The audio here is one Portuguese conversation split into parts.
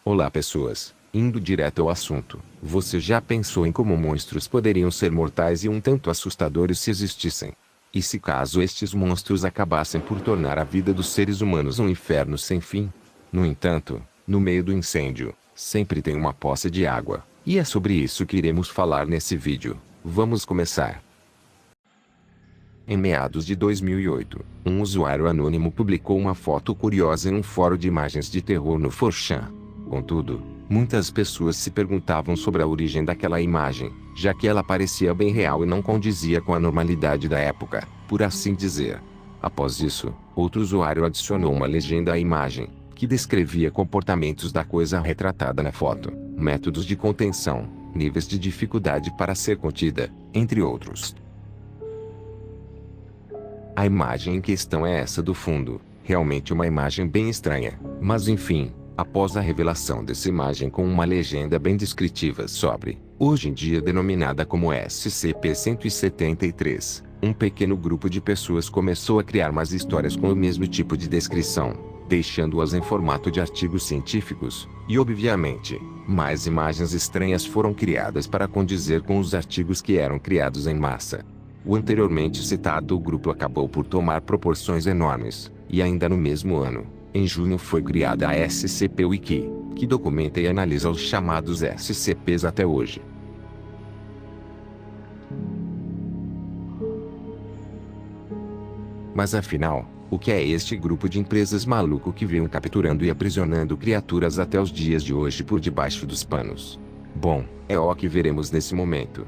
Olá pessoas, indo direto ao assunto, você já pensou em como monstros poderiam ser mortais e um tanto assustadores se existissem? E se caso estes monstros acabassem por tornar a vida dos seres humanos um inferno sem fim? No entanto, no meio do incêndio, sempre tem uma poça de água, e é sobre isso que iremos falar nesse vídeo. Vamos começar. Em meados de 2008, um usuário anônimo publicou uma foto curiosa em um fórum de imagens de terror no 4chan. Contudo, muitas pessoas se perguntavam sobre a origem daquela imagem, já que ela parecia bem real e não condizia com a normalidade da época, por assim dizer. Após isso, outro usuário adicionou uma legenda à imagem, que descrevia comportamentos da coisa retratada na foto, métodos de contenção, níveis de dificuldade para ser contida, entre outros. A imagem em questão é essa do fundo, realmente uma imagem bem estranha, mas enfim, após a revelação dessa imagem com uma legenda bem descritiva sobre, hoje em dia denominada como SCP-173, um pequeno grupo de pessoas começou a criar mais histórias com o mesmo tipo de descrição, deixando-as em formato de artigos científicos, e obviamente, mais imagens estranhas foram criadas para condizer com os artigos que eram criados em massa. O anteriormente citado grupo acabou por tomar proporções enormes, e ainda no mesmo ano, em junho foi criada a SCP-Wiki, que documenta e analisa os chamados SCPs até hoje. Mas afinal, o que é este grupo de empresas maluco que vem capturando e aprisionando criaturas até os dias de hoje por debaixo dos panos? Bom, é o que veremos nesse momento.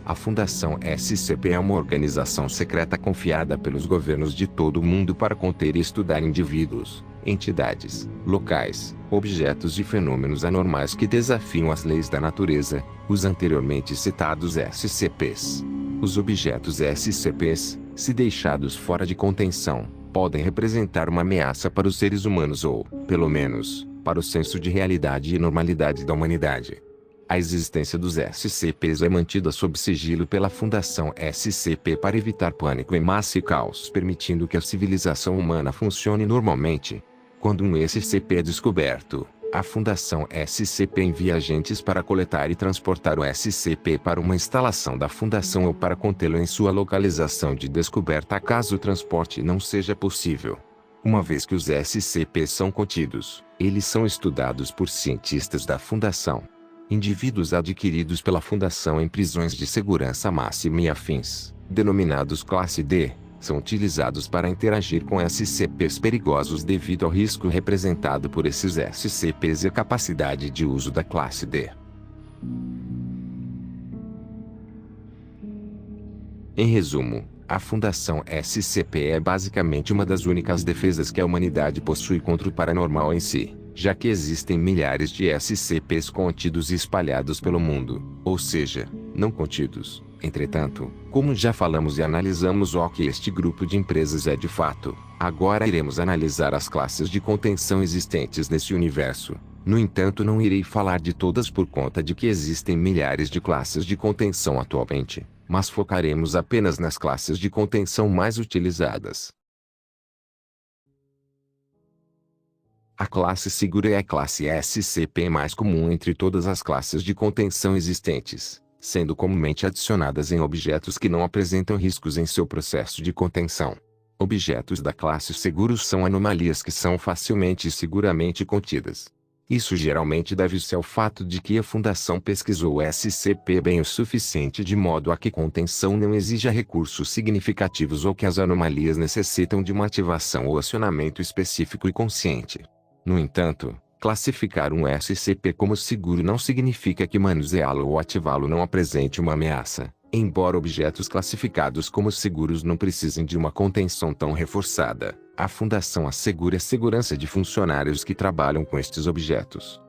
A Fundação SCP é uma organização secreta confiada pelos governos de todo o mundo para conter e estudar indivíduos, entidades, locais, objetos e fenômenos anormais que desafiam as leis da natureza, os anteriormente citados SCPs. Os objetos SCPs, se deixados fora de contenção, podem representar uma ameaça para os seres humanos ou, pelo menos, para o senso de realidade e normalidade da humanidade. A existência dos SCPs é mantida sob sigilo pela Fundação SCP para evitar pânico em massa e caos, permitindo que a civilização humana funcione normalmente. Quando um SCP é descoberto, a Fundação SCP envia agentes para coletar e transportar o SCP para uma instalação da Fundação ou para contê-lo em sua localização de descoberta caso o transporte não seja possível. Uma vez que os SCPs são contidos, eles são estudados por cientistas da Fundação. Indivíduos adquiridos pela Fundação em prisões de segurança máxima e afins, denominados Classe D, são utilizados para interagir com SCPs perigosos devido ao risco representado por esses SCPs e a capacidade de uso da Classe D. Em resumo, a Fundação SCP é basicamente uma das únicas defesas que a humanidade possui contra o paranormal em si, já que existem milhares de SCPs contidos e espalhados pelo mundo, ou seja, não contidos. Entretanto, como já falamos e analisamos o que este grupo de empresas é de fato, agora iremos analisar as classes de contenção existentes nesse universo. No entanto, não irei falar de todas por conta de que existem milhares de classes de contenção atualmente, mas focaremos apenas nas classes de contenção mais utilizadas. A classe segura é a classe SCP mais comum entre todas as classes de contenção existentes, sendo comumente adicionadas em objetos que não apresentam riscos em seu processo de contenção. Objetos da classe seguros são anomalias que são facilmente e seguramente contidas. Isso geralmente deve-se ao fato de que a Fundação pesquisou o SCP bem o suficiente de modo a que contenção não exija recursos significativos ou que as anomalias necessitam de uma ativação ou acionamento específico e consciente. No entanto, classificar um SCP como seguro não significa que manuseá-lo ou ativá-lo não apresente uma ameaça, embora objetos classificados como seguros não precisem de uma contenção tão reforçada. A Fundação assegura a segurança de funcionários que trabalham com estes objetos.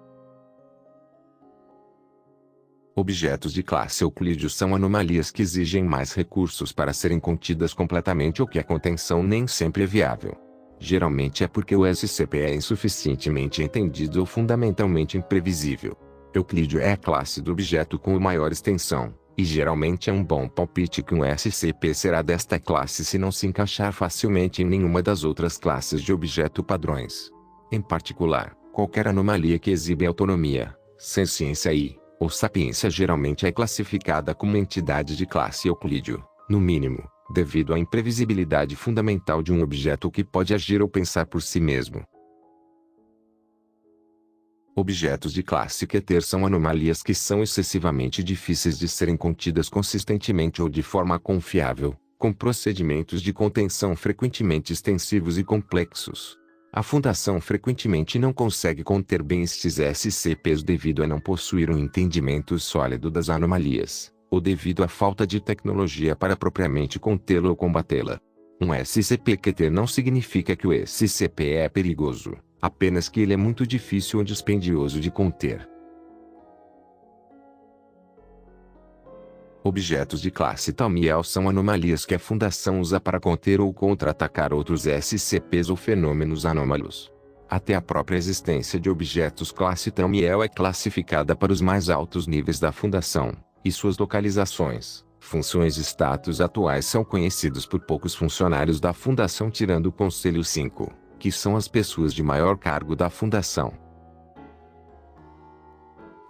Objetos de classe Euclídeo são anomalias que exigem mais recursos para serem contidas completamente ou que a contenção nem sempre é viável. Geralmente é porque o SCP é insuficientemente entendido ou fundamentalmente imprevisível. Euclídeo é a classe do objeto com maior extensão, e geralmente é um bom palpite que um SCP será desta classe se não se encaixar facilmente em nenhuma das outras classes de objeto padrões. Em particular, Qualquer anomalia que exibe autonomia, senciência ou sapiência geralmente é classificada como entidade de classe Euclídeo, no mínimo, devido à imprevisibilidade fundamental de um objeto que pode agir ou pensar por si mesmo. Objetos de classe Keter são anomalias que são excessivamente difíceis de serem contidas consistentemente ou de forma confiável, com procedimentos de contenção frequentemente extensivos e complexos. A Fundação frequentemente não consegue conter bem estes SCPs devido a não possuir um entendimento sólido das anomalias, ou devido à falta de tecnologia para propriamente contê-la ou combatê-la. Um SCP-Keter não significa que o SCP é perigoso, apenas que ele é muito difícil ou dispendioso de conter. Objetos de classe Talmiel são anomalias que a Fundação usa para conter ou contra-atacar outros SCPs ou fenômenos anômalos. Até a própria existência de objetos classe Talmiel é classificada para os mais altos níveis da Fundação, e suas localizações, funções e status atuais são conhecidos por poucos funcionários da Fundação tirando o Conselho 5, que são as pessoas de maior cargo da Fundação.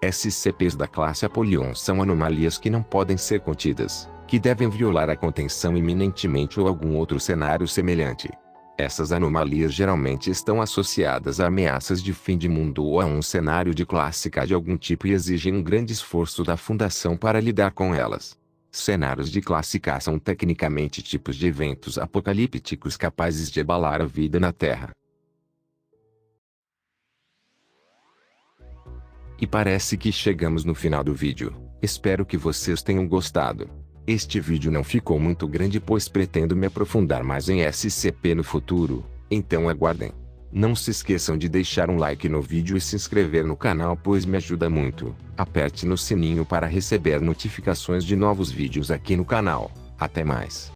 SCPs da classe Apollyon são anomalias que não podem ser contidas, que devem violar a contenção iminentemente ou algum outro cenário semelhante. Essas anomalias geralmente estão associadas a ameaças de fim de mundo ou a um cenário de classe K de algum tipo e exigem um grande esforço da Fundação para lidar com elas. Cenários de classe K são tecnicamente tipos de eventos apocalípticos capazes de abalar a vida na Terra. E parece que chegamos no final do vídeo. Espero que vocês tenham gostado. Este vídeo não ficou muito grande pois pretendo me aprofundar mais em SCP no futuro, então aguardem. Não se esqueçam de deixar um like no vídeo e se inscrever no canal pois me ajuda muito. Aperte no sininho para receber notificações de novos vídeos aqui no canal. Até mais.